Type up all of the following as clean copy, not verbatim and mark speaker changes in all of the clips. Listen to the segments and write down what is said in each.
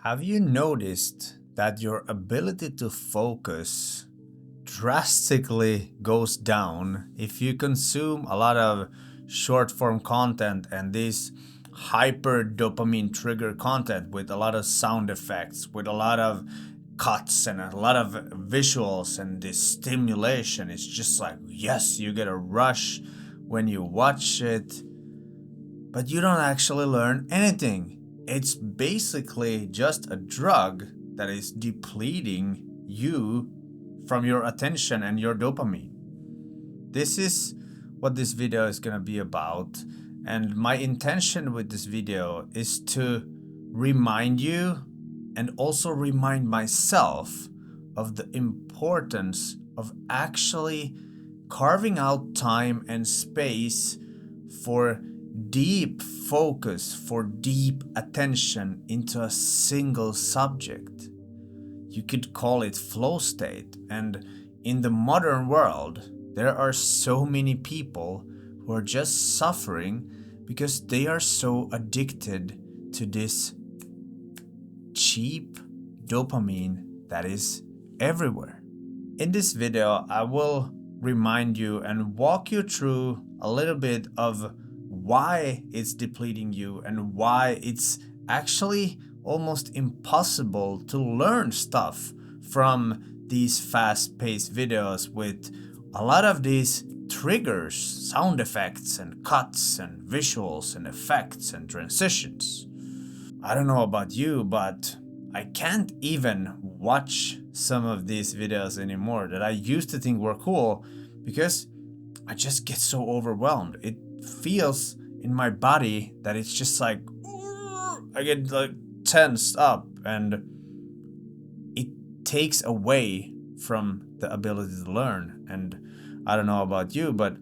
Speaker 1: Have you noticed that your ability to focus drastically goes down if you consume a lot of short form content and this hyper dopamine trigger content with a lot of sound effects, with a lot of cuts and a lot of visuals and this stimulation? It's just like, yes, you get a rush when you watch it, but you don't actually learn anything. It's basically just a drug that is depleting you from your attention and your dopamine. This is what this video is going to be about, and my intention with this video is to remind you and also remind myself of the importance of actually carving out time and space for deep focus, for deep attention into a single subject. You could call it flow state. And in the modern world, there are so many people who are just suffering because they are so addicted to this cheap dopamine that is everywhere. In this video, I will remind you and walk you through a little bit of why it's depleting you and why it's actually almost impossible to learn stuff from these fast-paced videos with a lot of these triggers, sound effects and cuts and visuals and effects and transitions. I don't know about you, but I can't even watch some of these videos anymore that I used to think were cool because I just get so overwhelmed. It feels in my body that it's just like I get like tensed up, and it takes away from the ability to learn. And I don't know about you, but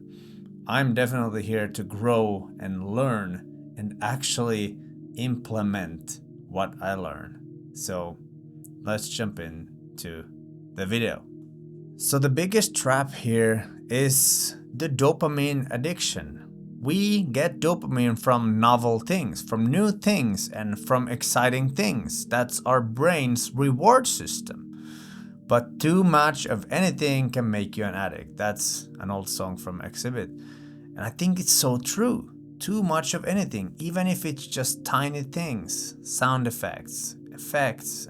Speaker 1: I'm definitely here to grow and learn and actually implement what I learn. So let's jump into the video. So the biggest trap here is the dopamine addiction. We get dopamine from novel things, from new things, and from exciting things. That's our brain's reward system. But too much of anything can make you an addict. That's an old song from Exhibit. And I think it's so true. Too much of anything, even if it's just tiny things, sound effects,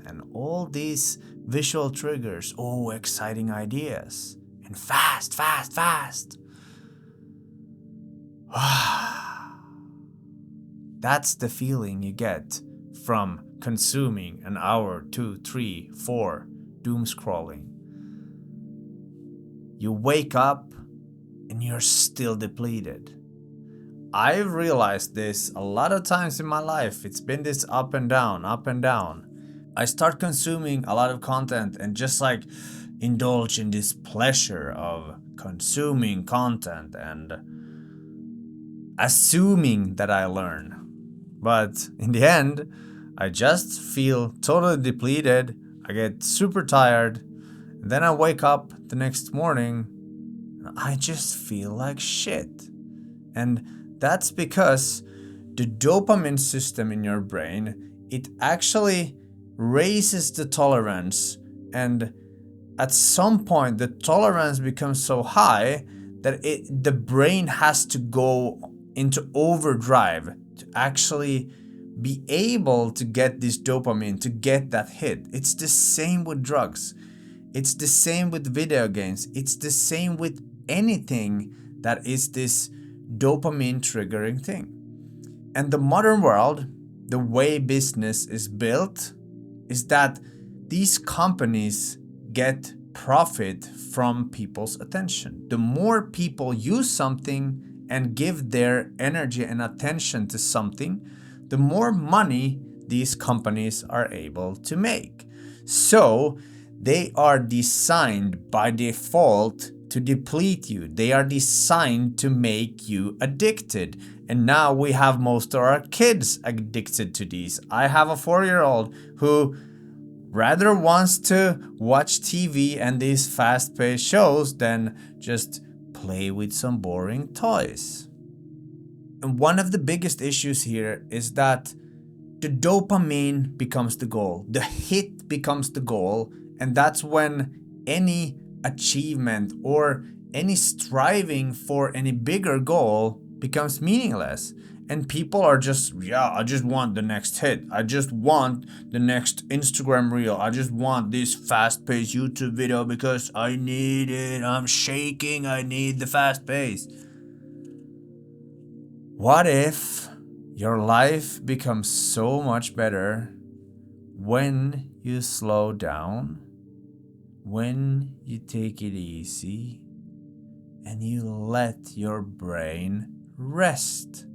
Speaker 1: and all these visual triggers. Oh, exciting ideas. And fast. That's the feeling you get from consuming an hour, 2, 3, 4 doom scrolling. You wake up and you're still depleted. I've realized this a lot of times in my life. It's been this up and down. I start consuming a lot of content and just like indulge in this pleasure of consuming content and assuming that I learn. But in the end, I just feel totally depleted. I get super tired. And then I wake up the next morning and I just feel like shit. And that's because the dopamine system in your brain, it actually raises the tolerance, and at some point the tolerance becomes so high that the brain has to go into overdrive to actually be able to get this dopamine, to get that hit. It's the same with drugs. It's the same with video games. It's the same with anything that is this dopamine triggering thing. And the modern world, the way business is built, is that these companies get profit from people's attention. The more people use something and give their energy and attention to something, the more money these companies are able to make. So they are designed by default to deplete you. They are designed to make you addicted. And now we have most of our kids addicted to these. I have a 4-year-old who rather wants to watch TV and these fast-paced shows than just play with some boring toys. And one of the biggest issues here is that the dopamine becomes the goal, the hit becomes the goal, and that's when any achievement or any striving for any bigger goal becomes meaningless. And people are just, yeah, I just want the next hit. I just want the next Instagram reel. I just want this fast-paced YouTube video because I need it. I'm shaking. I need the fast pace. What if your life becomes so much better when you slow down, when you take it easy, and you let your brain rest?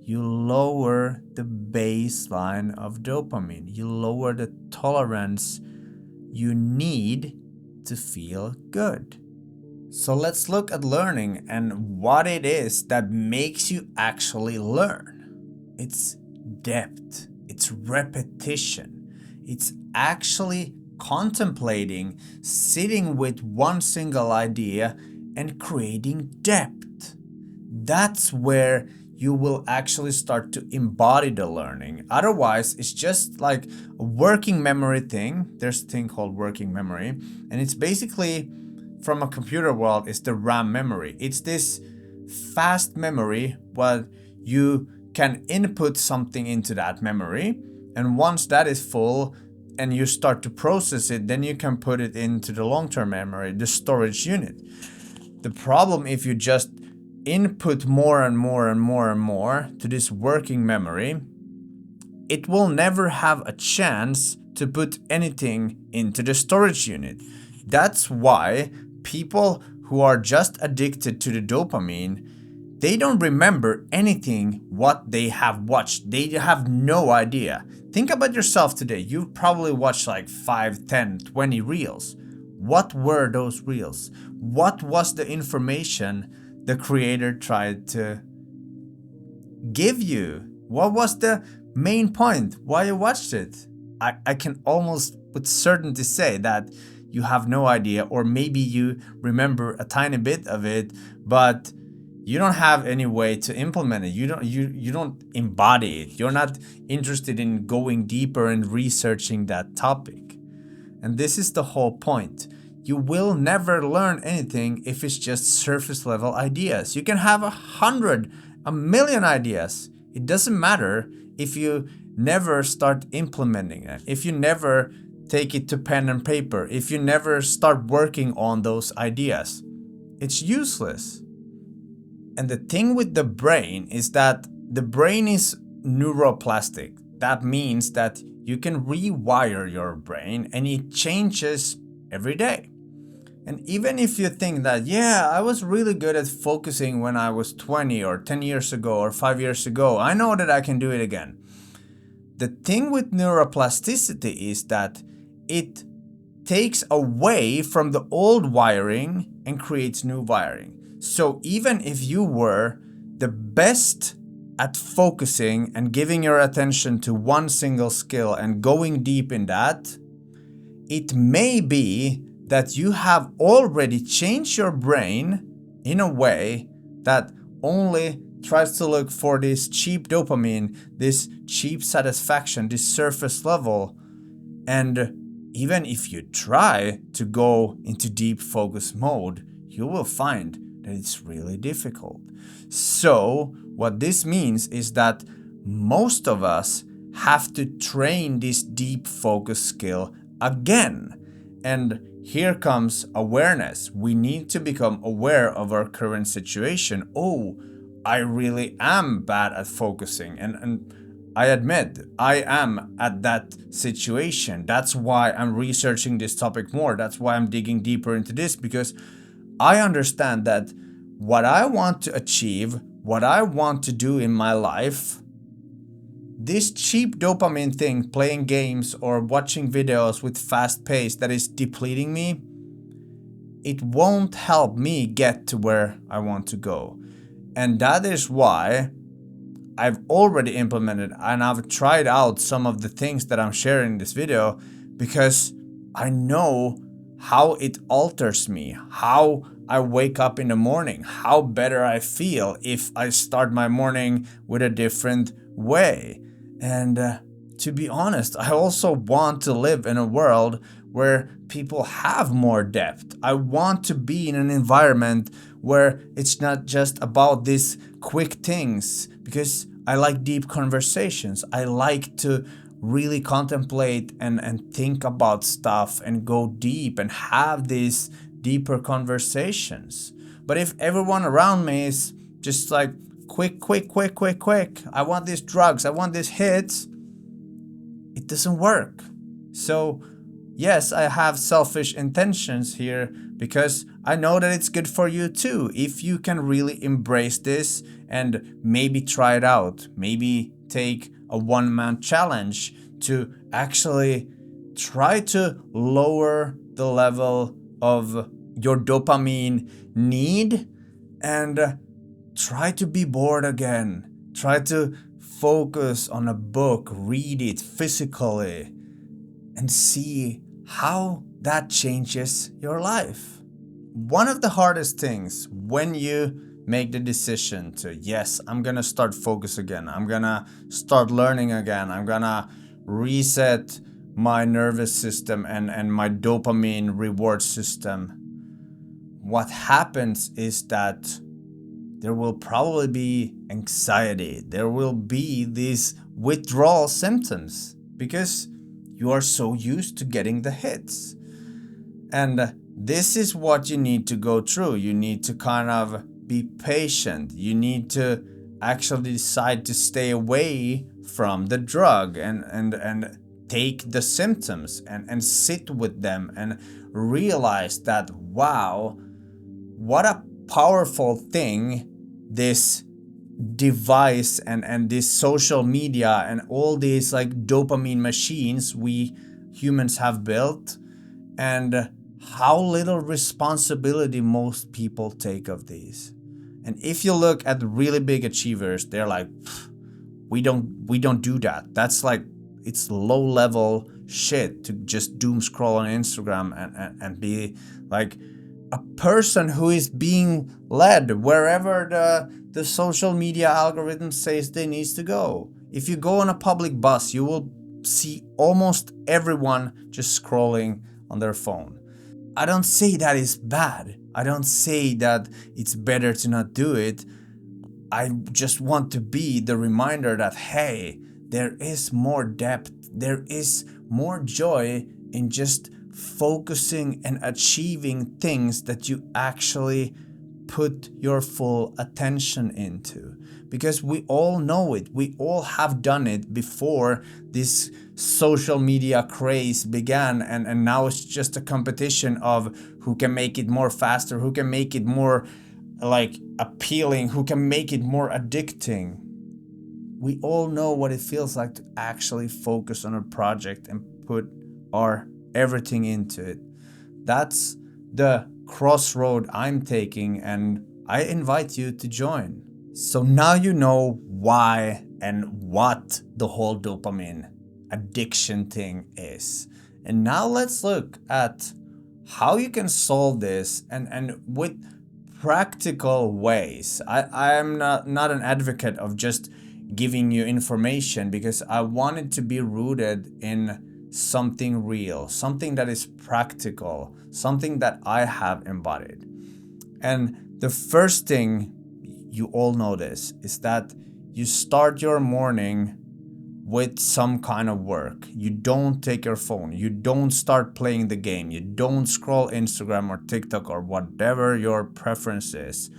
Speaker 1: You lower the baseline of dopamine. You lower the tolerance you need to feel good. So let's look at learning and what it is that makes you actually learn. It's depth. It's repetition. It's actually contemplating, sitting with one single idea and creating depth. That's where you will actually start to embody the learning. Otherwise, it's just like a working memory thing. There's a thing called working memory, and it's basically, from a computer world, it's the RAM memory. It's this fast memory where you can input something into that memory, and once that is full and you start to process it, then you can put it into the long-term memory, the storage unit. The problem if you just input more and more and more and more to this working memory, it will never have a chance to put anything into the storage unit. That's why people who are just addicted to the dopamine, they don't remember anything what they have watched. They have no idea. Think about yourself today. You've probably watched like 5, 10, 20 reels. What were those reels? What was the information the creator tried to give you? What was the main point? Why you watched it? I can almost with certainty say that you have no idea, or maybe you remember a tiny bit of it, but you don't have any way to implement it. You don't embody it. You're not interested in going deeper and researching that topic. And this is the whole point. You will never learn anything if it's just surface level ideas. You can have 100, 1,000,000 ideas. It doesn't matter if you never start implementing it, if you never take it to pen and paper, if you never start working on those ideas. It's useless. And the thing with the brain is that the brain is neuroplastic. That means that you can rewire your brain and it changes every day. And even if you think that, yeah, I was really good at focusing when I was 20 or 10 years ago or 5 years ago, I know that I can do it again. The thing with neuroplasticity is that it takes away from the old wiring and creates new wiring. So even if you were the best at focusing and giving your attention to one single skill and going deep in that, it may be that you have already changed your brain in a way that only tries to look for this cheap dopamine, this cheap satisfaction, this surface level. And even if you try to go into deep focus mode, you will find that it's really difficult. So what this means is that most of us have to train this deep focus skill again. And here comes awareness. We need to become aware of our current situation. Oh, I really am bad at focusing. And I admit, I am at that situation. That's why I'm researching this topic more. That's why I'm digging deeper into this, because I understand that what I want to achieve, what I want to do in my life, this cheap dopamine thing, playing games or watching videos with fast pace that is depleting me, it won't help me get to where I want to go. And that is why I've already implemented and I've tried out some of the things that I'm sharing in this video, because I know how it alters me, how I wake up in the morning, how better I feel if I start my morning with a different way. And to be honest, I also want to live in a world where people have more depth. I want to be in an environment where it's not just about these quick things, because I like deep conversations. I like to really contemplate and think about stuff and go deep and have these deeper conversations. But if everyone around me is just like quick, quick, quick, quick, quick, I want these drugs, I want these hits, it doesn't work. So, yes, I have selfish intentions here because I know that it's good for you too. If you can really embrace this and maybe try it out, maybe take a one-man challenge to actually try to lower the level of your dopamine need and try to be bored again. Try to focus on a book, read it physically, and see how that changes your life. One of the hardest things when you make the decision to, yes, I'm gonna start focus again, I'm gonna start learning again, I'm gonna reset my nervous system and my dopamine reward system, what happens is that there will probably be anxiety. There will be these withdrawal symptoms because you are so used to getting the hits. And this is what you need to go through. You need to kind of be patient. You need to actually decide to stay away from the drug and take the symptoms and sit with them and realize that, wow, what a powerful thing this device and this social media and all these like dopamine machines we humans have built, and how little responsibility most people take of these. And if you look at really big achievers, they're like, we don't do that. That's like, it's low level shit to just doom scroll on Instagram and be like a person who is being led wherever the social media algorithm says they needs to go. If you go on a public bus, you will see almost everyone just scrolling on their phone. I don't say that is bad. I don't say that it's better to not do it. I just want to be the reminder that, hey, there is more depth, there is more joy in just focusing and achieving things that you actually put your full attention into. Because we all know it, we all have done it before this social media craze began, and now it's just a competition of who can make it more faster, who can make it more like appealing, who can make it more addicting. We all know what it feels like to actually focus on a project and put our everything into it. That's the crossroad I'm taking, and I invite you to join. So now you know why and what the whole dopamine addiction thing is. And now let's look at how you can solve this and with practical ways. I am not an advocate of just giving you information, because I want it to be rooted in something real, something that is practical, something that I have embodied. And the first thing, you all know this, is that you start your morning with some kind of work. You don't take your phone. You don't start playing the game. You don't scroll Instagram or TikTok or whatever your preference is.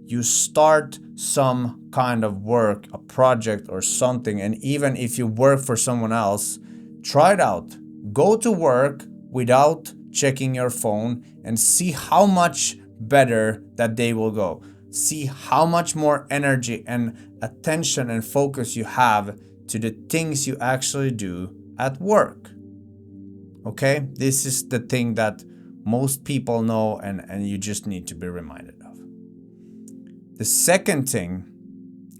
Speaker 1: You start some kind of work, a project or something. And even if you work for someone else, try it out. Go to work without checking your phone and see how much better that day will go. See how much more energy and attention and focus you have to the things you actually do at work. Okay? This is the thing that most people know and you just need to be reminded of. The second thing,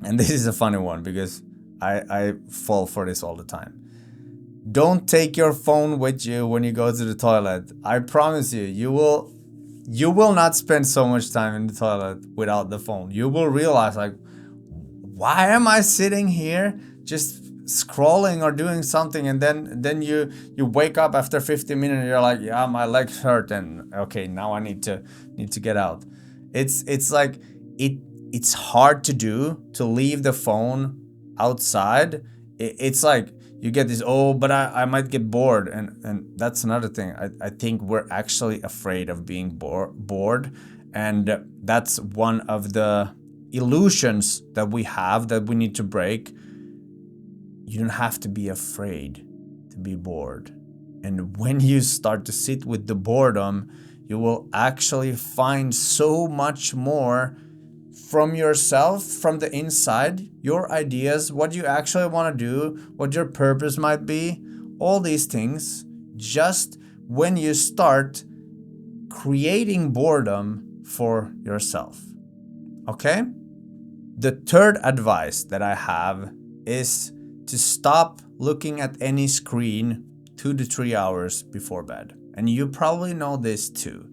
Speaker 1: and this is a funny one because I fall for this all the time. Don't take your phone with you when you go to the toilet. I promise you, you will not spend so much time in the toilet without the phone. You will realize, like, why am I sitting here just scrolling or doing something, and then you wake up after 15 minutes and you're like, yeah, my legs hurt, and okay, now I need to get out. It's like it's hard to do, to leave the phone outside. It's like you get this, oh, but I might get bored, and that's another thing. I think we're actually afraid of being bored, and that's one of the illusions that we have that we need to break. You don't have to be afraid to be bored. And when you start to sit with the boredom, you will actually find so much more from yourself, from the inside, your ideas, what you actually want to do, what your purpose might be, all these things, just when you start creating boredom for yourself. Okay? The third advice that I have is to stop looking at any screen 2 to 3 hours before bed. And you probably know this too.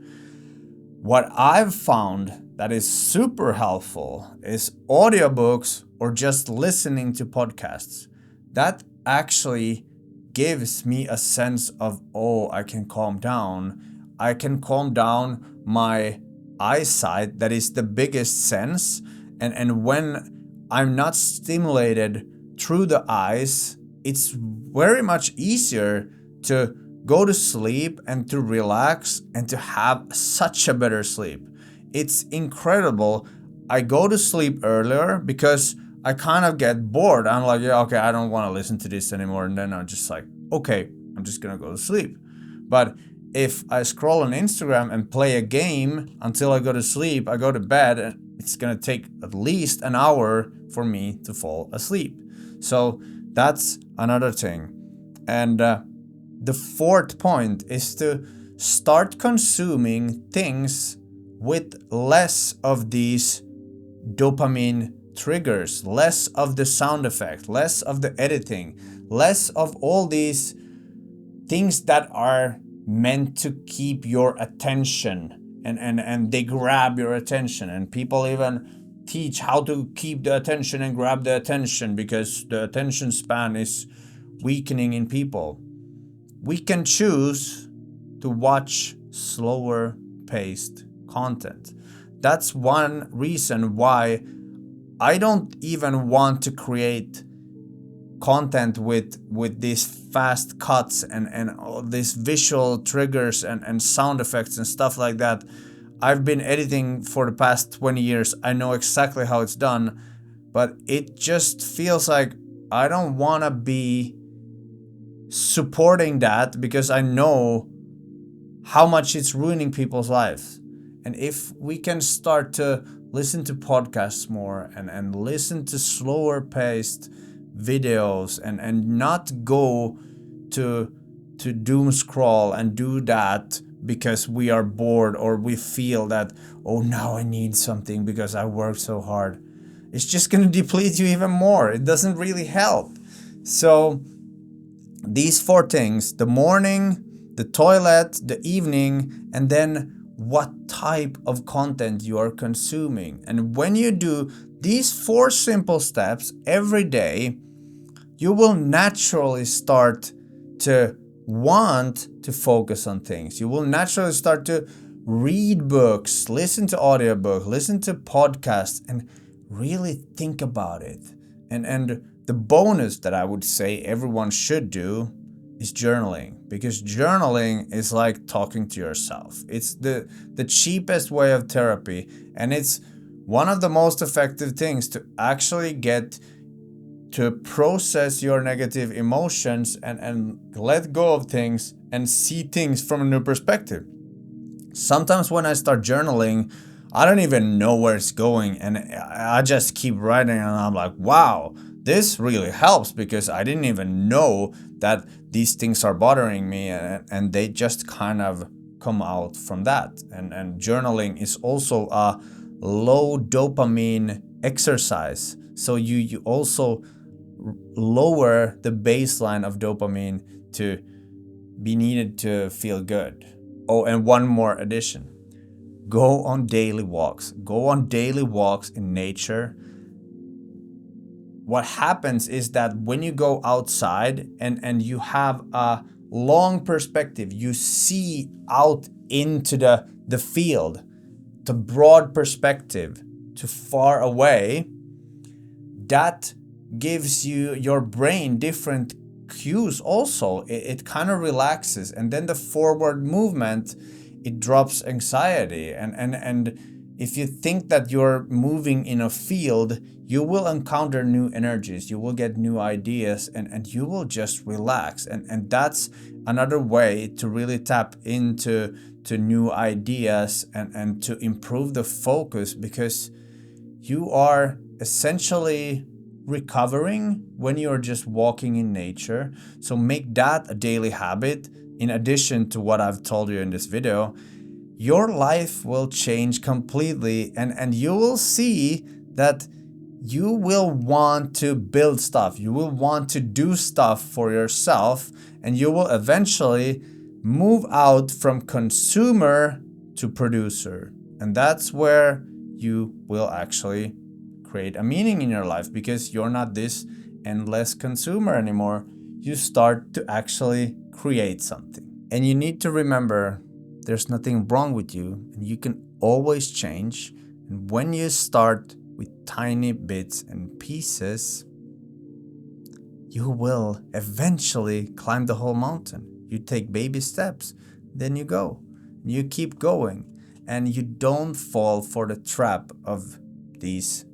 Speaker 1: What I've found that is super helpful is audiobooks or just listening to podcasts. That actually gives me a sense of, oh, I can calm down. I can calm down my eyesight, that is the biggest sense. And when I'm not stimulated through the eyes, it's very much easier to go to sleep and to relax and to have such a better sleep. It's incredible. I go to sleep earlier because I kind of get bored. I'm like, yeah, okay, I don't want to listen to this anymore. And then I'm just like, okay, I'm just going to go to sleep. But if I scroll on Instagram and play a game until I go to sleep, I go to bed, and it's going to take at least an hour for me to fall asleep. So that's another thing. And the fourth point is to start consuming things with less of these dopamine triggers, less of the sound effect, less of the editing, less of all these things that are meant to keep your attention, and they grab your attention. And people even teach how to keep the attention and grab the attention because the attention span is weakening in people. We can choose to watch slower paced content. That's one reason why I don't even want to create content with these fast cuts and all these visual triggers and sound effects and stuff like that. I've been editing for the past 20 years. I know exactly how it's done, but it just feels like I don't want to be supporting that because I know how much it's ruining people's lives. And if we can start to listen to podcasts more and listen to slower paced videos and not go to doom scroll and do that because we are bored or we feel that, oh, now I need something because I worked so hard. It's just going to deplete you even more. It doesn't really help. So these 4 things: the morning, the toilet, the evening, and then what type of content you are consuming. And when you do these 4 simple steps every day, you will naturally start to want to focus on things. You will naturally start to read books, listen to audiobooks, listen to podcasts, and really think about it. And the bonus that I would say everyone should do is journaling, because journaling is like talking to yourself. It's the cheapest way of therapy, and it's one of the most effective things to actually get to process your negative emotions and let go of things and see things from a new perspective. Sometimes when I start journaling, I don't even know where it's going, and I just keep writing, and I'm like, wow, this really helps, because I didn't even know that these things are bothering me, and they just kind of come out from that. And journaling is also a low dopamine exercise, so you also lower the baseline of dopamine to be needed to feel good. Oh, and one more addition: go on daily walks. Go on daily walks in nature. what happens is that when you go outside and you have a long perspective, you see out into the field, the broad perspective, to far away, that gives your brain different cues also. It kind of relaxes, and then the forward movement, it drops anxiety, and if you think that you're moving in a field, you will encounter new energies, you will get new ideas, and you will just relax, and that's another way to really tap into new ideas and to improve the focus, because you are essentially recovering when you're just walking in nature. So make that a daily habit. In addition to what I've told you in this video, your life will change completely, and you will see that you will want to build stuff, you will want to do stuff for yourself, and you will eventually move out from consumer to producer. And that's where you will actually create a meaning in your life, because you're not this endless consumer anymore. You start to actually create something. And you need to remember, there's nothing wrong with you, and you can always change. And when you start with tiny bits and pieces, you will eventually climb the whole mountain. You take baby steps, then you go. You keep going, and you don't fall for the trap of these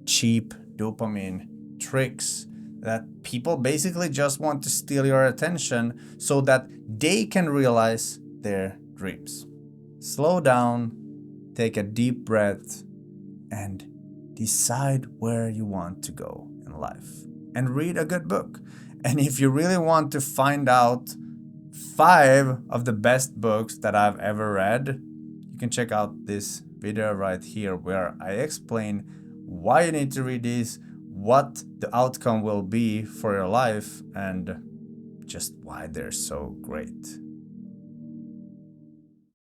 Speaker 1: cheap dopamine tricks that people basically just want to steal your attention so that they can realize their dreams. Slow down, take a deep breath, and decide where you want to go in life. And read a good book. And if you really want to find out 5 of the best books that I've ever read, you can check out this video right here where I explain why you need to read these, what the outcome will be for your life, and just why they're so great.